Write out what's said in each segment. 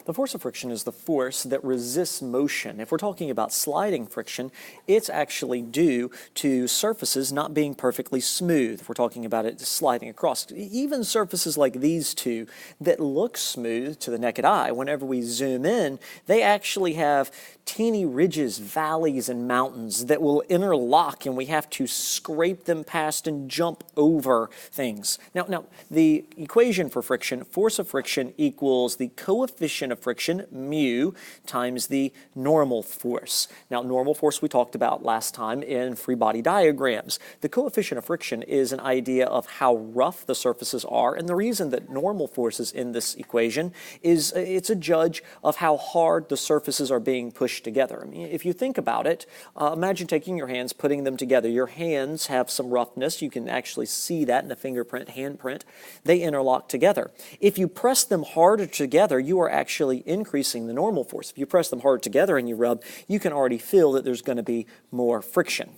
The force of friction is the force that resists motion. If we're talking about sliding friction, it's actually due to surfaces not being perfectly smooth. If we're talking about it sliding across, even surfaces like these two that look smooth to the naked eye, whenever we zoom in, they actually have teeny ridges, valleys, and mountains that will interlock, and we have to scrape them past and jump over things. Now, the equation for friction, force of friction equals the coefficient of friction, mu, times the normal force. Now, normal force we talked about last time in free body diagrams. The coefficient of friction is an idea of how rough the surfaces are, and the reason that normal force is in this equation is it's a judge of how hard the surfaces are being pushed together. I mean, if you think about it, imagine taking your hands, putting them together. Your hands have some roughness. You can actually see that in the fingerprint, handprint. They interlock together. If you press them harder together, you are actually increasing the normal force. If you press them hard together and you rub, you can already feel that there's going to be more friction.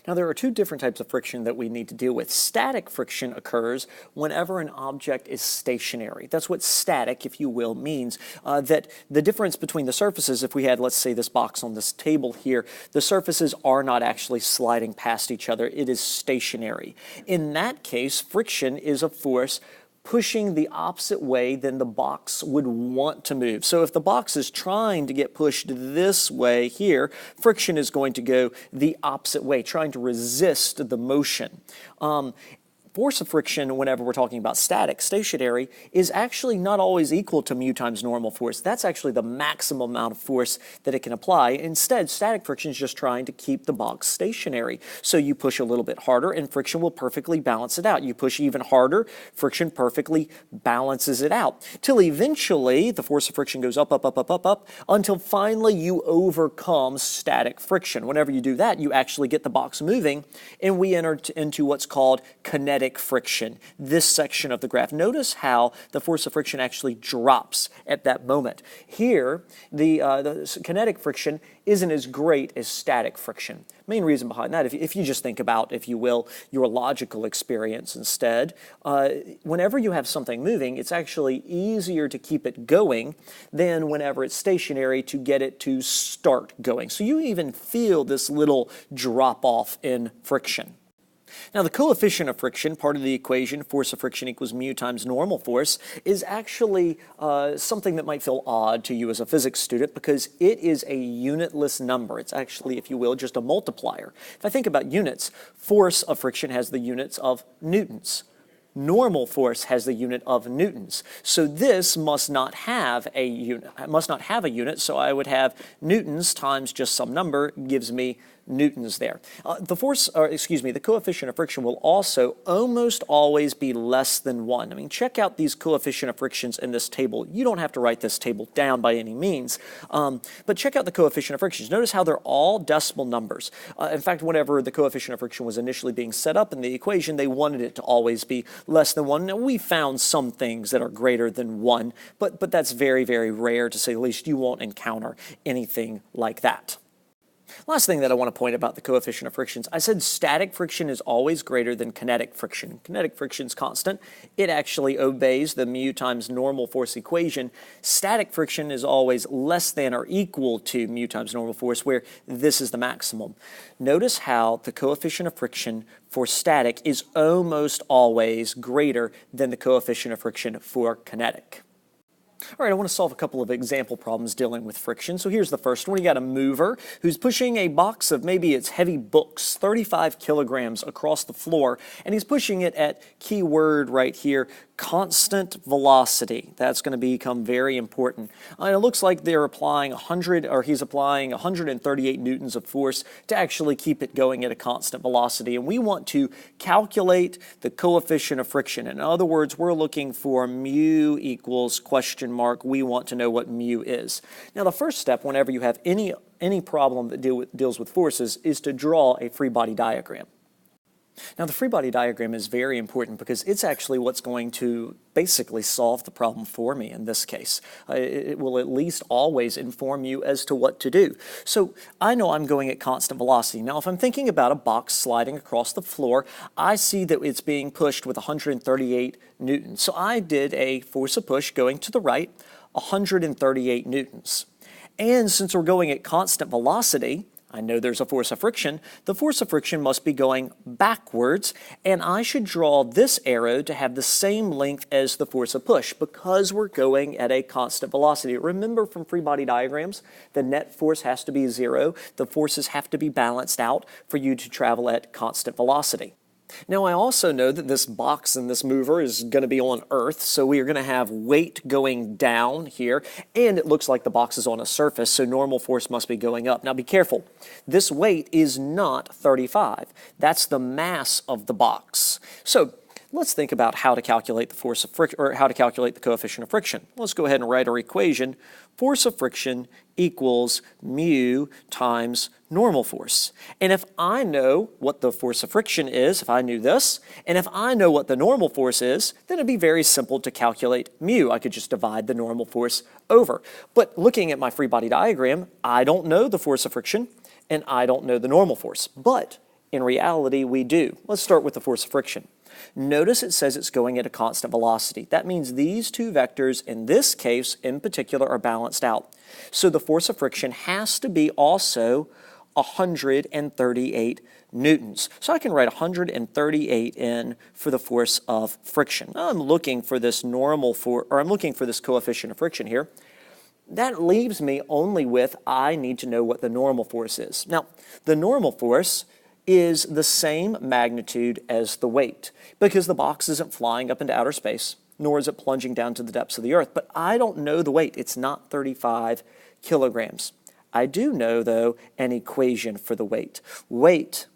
Now, there are two different types of friction that we need to deal with. Static friction occurs whenever an object is stationary. That's what static, if you will, means. That the difference between the surfaces, if we had, let's say, this box on this table here, the surfaces are not actually sliding past each other. It is stationary. In that case, friction is a force pushing the opposite way than the box would want to move. So if the box is trying to get pushed this way here, friction is going to go the opposite way, trying to resist the motion. Force of friction, whenever we're talking about static, stationary, is actually not always equal to mu times normal force. That's actually the maximum amount of force that it can apply. Instead, static friction is just trying to keep the box stationary. So you push a little bit harder and friction will perfectly balance it out. You push even harder, friction perfectly balances it out. Till eventually, the force of friction goes up, up, up, up, up, up, until finally you overcome static friction. Whenever you do that, you actually get the box moving, and we enter into what's called kinetic friction, this section of the graph. Notice how the force of friction actually drops at that moment. Here, the kinetic friction isn't as great as static friction. Main reason behind that, if you just think about, if you will, your logical experience instead, whenever you have something moving, it's actually easier to keep it going than whenever it's stationary to get it to start going. So you even feel this little drop off in friction. Now, the coefficient of friction, part of the equation, force of friction equals mu times normal force, is actually something that might feel odd to you as a physics student because it is a unitless number. It's actually, if you will, just a multiplier. If I think about units, force of friction has the units of newtons. Normal force has the unit of newtons. So this must not have a unit, so I would have newtons times just some number gives me newtons there. The coefficient of friction will also almost always be less than 1. I mean, check out these coefficient of frictions in this table. You don't have to write this table down by any means, but check out the coefficient of frictions. Notice how they're all decimal numbers. In fact, whenever the coefficient of friction was initially being set up in the equation, they wanted it to always be less than 1. Now, we found some things that are greater than 1, but that's very, very rare, to say the least. You won't encounter anything like that. Last thing that I want to point about the coefficient of frictions, I said static friction is always greater than kinetic friction. Kinetic friction is constant. It actually obeys the mu times normal force equation. Static friction is always less than or equal to mu times normal force, where this is the maximum. Notice how the coefficient of friction for static is almost always greater than the coefficient of friction for kinetic. All right, I want to solve a couple of example problems dealing with friction. So here's the first one. You got a mover who's pushing a box of maybe it's heavy books, 35 kilograms across the floor, and he's pushing it at keyword right here, constant velocity. That's going to become very important. And it looks like they're applying he's applying 138 newtons of force to actually keep it going at a constant velocity. And we want to calculate the coefficient of friction. In other words, we're looking for mu equals question mark. We want to know what mu is. Now, the first step, whenever you have any problem that deals with forces, is to draw a free body diagram. Now, the free body diagram is very important because it's actually what's going to basically solve the problem for me in this case. It will at least always inform you as to what to do. So I know I'm going at constant velocity. Now, if I'm thinking about a box sliding across the floor, I see that it's being pushed with 138 newtons. So I did a force of push going to the right, 138 newtons. And since we're going at constant velocity, I know there's a force of friction. The force of friction must be going backwards, and I should draw this arrow to have the same length as the force of push because we're going at a constant velocity. Remember from free body diagrams, the net force has to be 0. The forces have to be balanced out for you to travel at constant velocity. Now, I also know that this box and this mover is going to be on Earth, so we are going to have weight going down here, and it looks like the box is on a surface, so normal force must be going up. Now, be careful. This weight is not 35. That's the mass of the box. So, let's think about how to calculate the force of friction, or how to calculate the coefficient of friction. Let's go ahead and write our equation. Force of friction equals mu times normal force. And if I know what the force of friction is, if I knew this, and if I know what the normal force is, then it'd be very simple to calculate mu. I could just divide the normal force over. But looking at my free body diagram, I don't know the force of friction, and I don't know the normal force. But in reality, we do. Let's start with the force of friction. Notice it says it's going at a constant velocity. That means these two vectors, in this case in particular, are balanced out. So the force of friction has to be also 138 newtons. So I can write 138 in for the force of friction. Now I'm looking for this I'm looking for this coefficient of friction here. That leaves me only with, I need to know what the normal force is. Now, the normal force is the same magnitude as the weight because the box isn't flying up into outer space, nor is it plunging down to the depths of the earth. But I don't know the weight. It's not 35 kilograms. I do know, though, an equation for the weight. Weight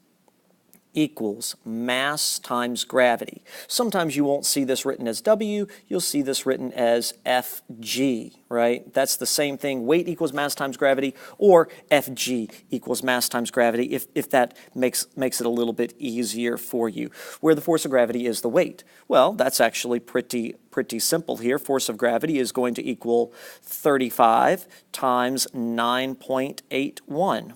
equals mass times gravity. Sometimes you won't see this written as W, you'll see this written as Fg, right? That's the same thing, weight equals mass times gravity, or Fg equals mass times gravity, if that makes it a little bit easier for you. Where the force of gravity is the weight. Well, that's actually pretty simple here. Force of gravity is going to equal 35 times 9.81.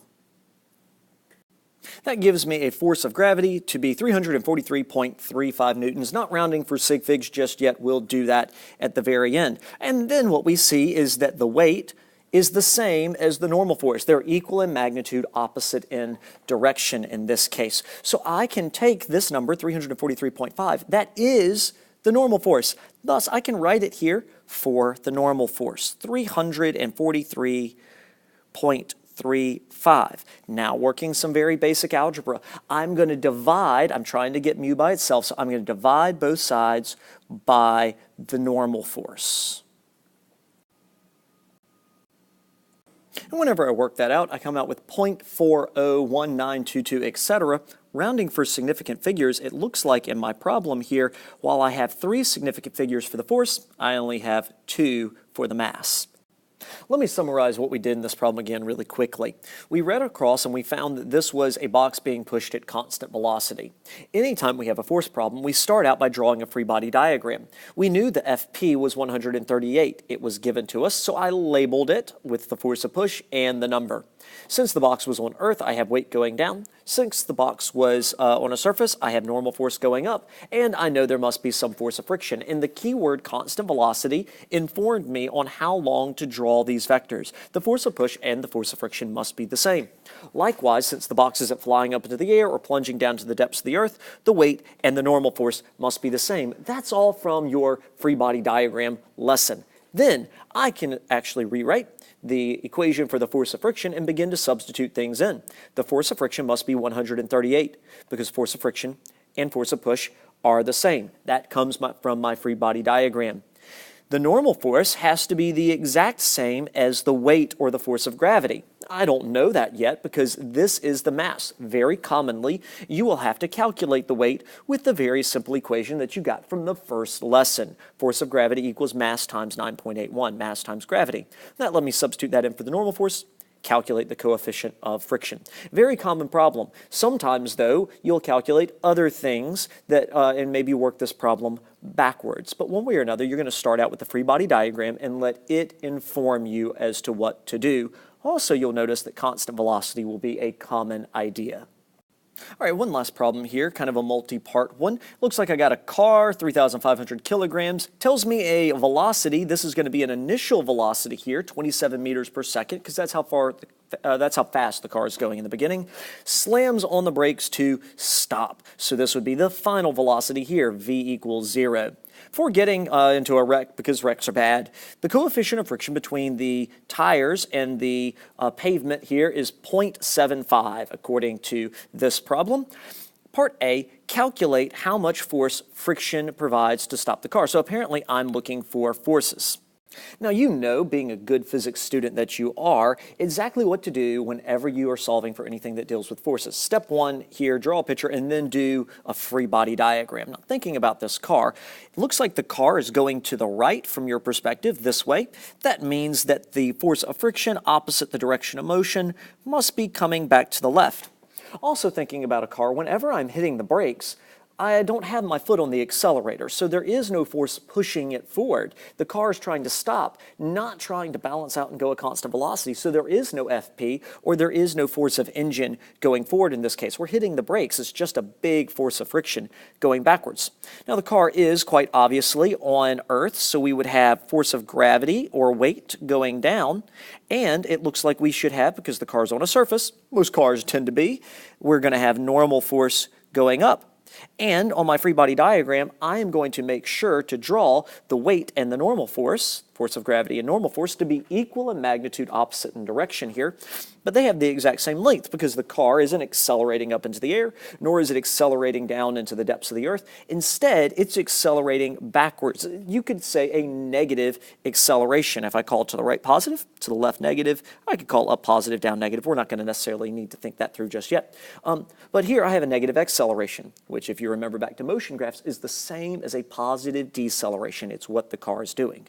That gives me a force of gravity to be 343.35 newtons. Not rounding for sig figs just yet. We'll do that at the very end. And then what we see is that the weight is the same as the normal force. They're equal in magnitude, opposite in direction in this case. So I can take this number, 343.5, that is the normal force. Thus, I can write it here for the normal force, 343.35. Now, working some very basic algebra, I'm going to divide, I'm trying to get mu by itself, so I'm going to divide both sides by the normal force. And whenever I work that out, I come out with 0.401922, etc. Rounding for significant figures, it looks like in my problem here, while I have 3 significant figures for the force, I only have 2 for the mass. Let me summarize what we did in this problem again really quickly. We read across and we found that this was a box being pushed at constant velocity. Anytime we have a force problem, we start out by drawing a free body diagram. We knew the FP was 138. It was given to us, so I labeled it with the force of push and the number. Since the box was on Earth, I have weight going down. Since the box was on a surface, I have normal force going up, and I know there must be some force of friction. And the keyword constant velocity informed me on how long to draw these vectors. The force of push and the force of friction must be the same. Likewise, since the box isn't flying up into the air or plunging down to the depths of the earth, the weight and the normal force must be the same. That's all from your free body diagram lesson. Then I can actually rewrite the equation for the force of friction and begin to substitute things in. The force of friction must be 138 because force of friction and force of push are the same. That comes from my free body diagram. The normal force has to be the exact same as the weight or the force of gravity. I don't know that yet because this is the mass. Very commonly, you will have to calculate the weight with the very simple equation that you got from the first lesson. Force of gravity equals mass times 9.81, mass times gravity. Now let me substitute that in for the normal force. Calculate the coefficient of friction. Very common problem. Sometimes, though, you'll calculate other things that and maybe work this problem backwards. But one way or another, you're going to start out with the free body diagram and let it inform you as to what to do. Also, you'll notice that constant velocity will be a common idea. All right, one last problem here, kind of a multi-part one. Looks like I got a car, 3,500 kilograms, tells me a velocity. This is going to be an initial velocity here, 27 meters per second, because that's how fast the car is going in the beginning. Slams on the brakes to stop. So this would be the final velocity here, v equals 0. Before getting into a wreck, because wrecks are bad, the coefficient of friction between the tires and the pavement here is 0.75, according to this problem. Part A, calculate how much force friction provides to stop the car. So apparently I'm looking for forces. Now, you know, being a good physics student that you are, exactly what to do whenever you are solving for anything that deals with forces. Step one here, draw a picture and then do a free body diagram. Now, thinking about this car, it looks like the car is going to the right from your perspective, this way. That means that the force of friction opposite the direction of motion must be coming back to the left. Also thinking about a car, whenever I'm hitting the brakes, I don't have my foot on the accelerator, so there is no force pushing it forward. The car is trying to stop, not trying to balance out and go at constant velocity, so there is no FP, or there is no force of engine going forward in this case. We're hitting the brakes. It's just a big force of friction going backwards. Now, the car is quite obviously on Earth, so we would have force of gravity or weight going down, and it looks like we should have, because the car's on a surface, most cars tend to be, we're going to have normal force going up. And on my free body diagram, I am going to make sure to draw the weight and the normal force of gravity and normal force, to be equal in magnitude, opposite in direction here. But they have the exact same length, because the car isn't accelerating up into the air, nor is it accelerating down into the depths of the earth. Instead, it's accelerating backwards. You could say a negative acceleration. If I call it to the right positive, to the left negative, I could call up positive, down negative. We're not going to necessarily need to think that through just yet. But here I have a negative acceleration, which, if you remember back to motion graphs, is the same as a positive deceleration. It's what the car is doing.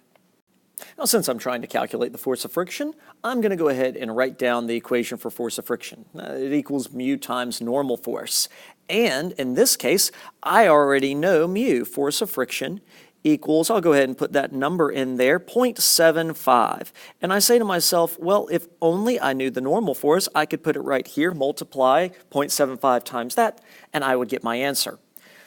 Now, since I'm trying to calculate the force of friction, I'm going to go ahead and write down the equation for force of friction. It equals mu times normal force. And in this case, I already know mu, force of friction, equals, I'll go ahead and put that number in there, 0.75. And I say to myself, well, if only I knew the normal force, I could put it right here, multiply 0.75 times that, and I would get my answer.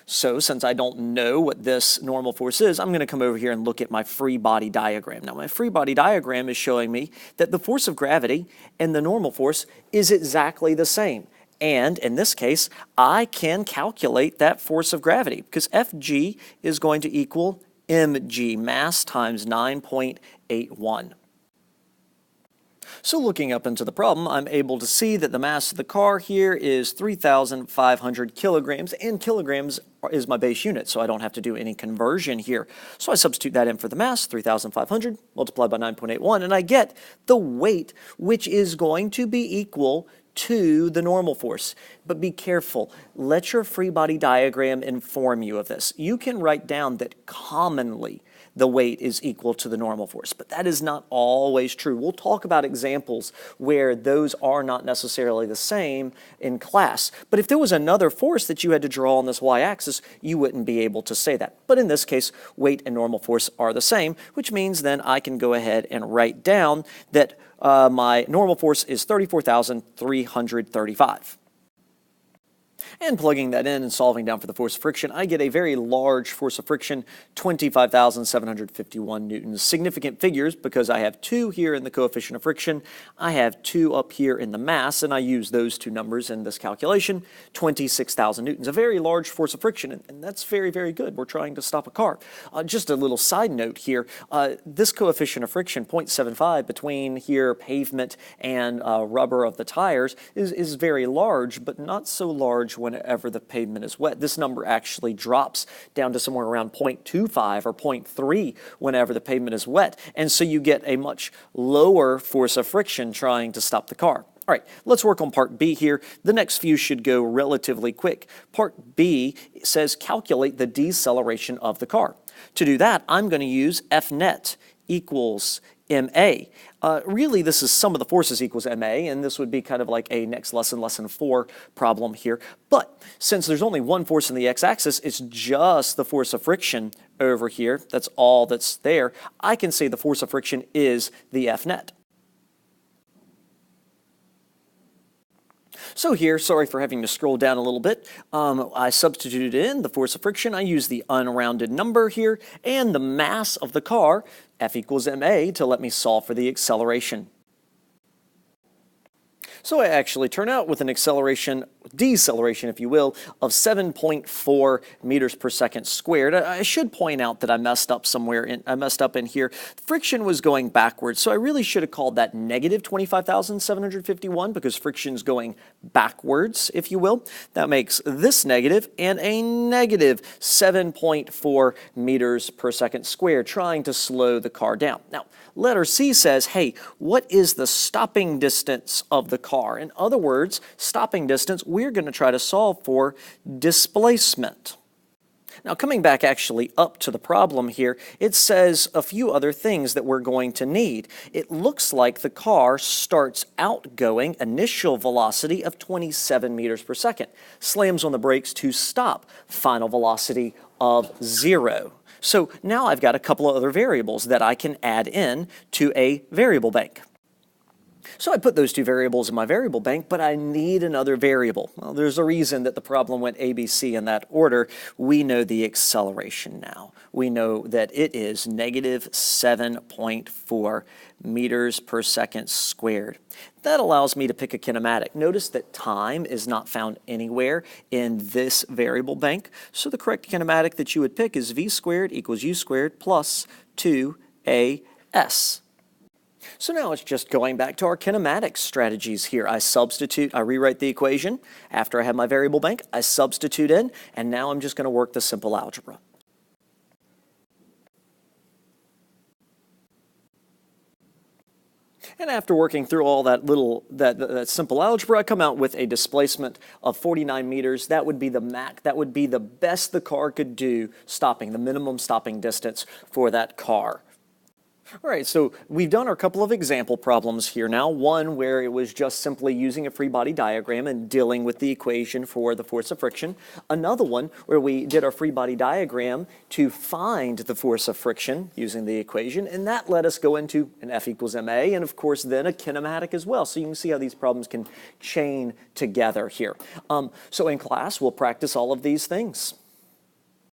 So since I don't know what this normal force is, I'm going to come over here and look at my free body diagram. Now, my free body diagram is showing me that the force of gravity and the normal force is exactly the same. And in this case, I can calculate that force of gravity, because Fg is going to equal mg, mass times 9.81. So looking up into the problem, I'm able to see that the mass of the car here is 3,500 kilograms, and kilograms is my base unit, so I don't have to do any conversion here. So I substitute that in for the mass, 3,500 multiplied by 9.81, and I get the weight, which is going to be equal to the normal force. But be careful. Let your free body diagram inform you of this. You can write down that commonly the weight is equal to the normal force, but that is not always true. We'll talk about examples where those are not necessarily the same in class. But if there was another force that you had to draw on this y-axis, you wouldn't be able to say that. But in this case, weight and normal force are the same, which means then I can go ahead and write down that my normal force is 34,335. And plugging that in and solving down for the force of friction, I get a very large force of friction, 25,751 newtons. Significant figures, because I have 2 here in the coefficient of friction, I have 2 up here in the mass, and I use those 2 numbers in this calculation, 26,000 newtons. A very large force of friction, and that's very, very good. We're trying to stop a car. Just a little side note here, this coefficient of friction, 0.75, between here pavement and rubber of the tires, is very large, but not so large whenever the pavement is wet. This number actually drops down to somewhere around 0.25 or 0.3 whenever the pavement is wet. And so you get a much lower force of friction trying to stop the car. All right, let's work on part B here. The next few should go relatively quick. Part B says calculate the deceleration of the car. To do that, I'm going to use F net equals ma. Really, this is sum of the forces equals ma, and this would be kind of like a next lesson, lesson 4 problem here. But since there's only one force in the x-axis, it's just the force of friction over here. That's all that's there. I can say the force of friction is the F net. So here, sorry for having to scroll down a little bit, I substituted in the force of friction. I use the unrounded number here and the mass of the car, F equals ma, to let me solve for the acceleration. So I actually turn out with an deceleration, if you will, of 7.4 meters per second squared. I should point out that I messed up in here. Friction was going backwards, so I really should have called that negative 25,751 because friction's going backwards, if you will. That makes this negative and a negative 7.4 meters per second squared, trying to slow the car down. Now, letter C says, hey, what is the stopping distance of the car? In other words, stopping distance, we're going to try to solve for displacement. Now, coming back actually up to the problem here, it says a few other things that we're going to need. It looks like the car starts out going initial velocity of 27 meters per second, slams on the brakes to stop, final velocity of 0. So now I've got a couple of other variables that I can add in to a variable bank. So I put those two variables in my variable bank, but I need another variable. Well, there's a reason that the problem went A, B, C in that order. We know the acceleration now. We know that it is negative 7.4 meters per second squared. That allows me to pick a kinematic. Notice that time is not found anywhere in this variable bank. So the correct kinematic that you would pick is v squared equals u squared plus 2as. So now it's just going back to our kinematic strategies here. I rewrite the equation. After I have my variable bank, I substitute in, and now I'm just going to work the simple algebra. And after working through all that simple algebra, I come out with a displacement of 49 meters. That would be the that would be the best the car could do stopping, the minimum stopping distance for that car. All right, so we've done our couple of example problems here now. One where it was just simply using a free body diagram and dealing with the equation for the force of friction. Another one where we did our free body diagram to find the force of friction using the equation, and that let us go into an F equals ma, and of course then a kinematic as well. So you can see how these problems can chain together here. So in class, we'll practice all of these things.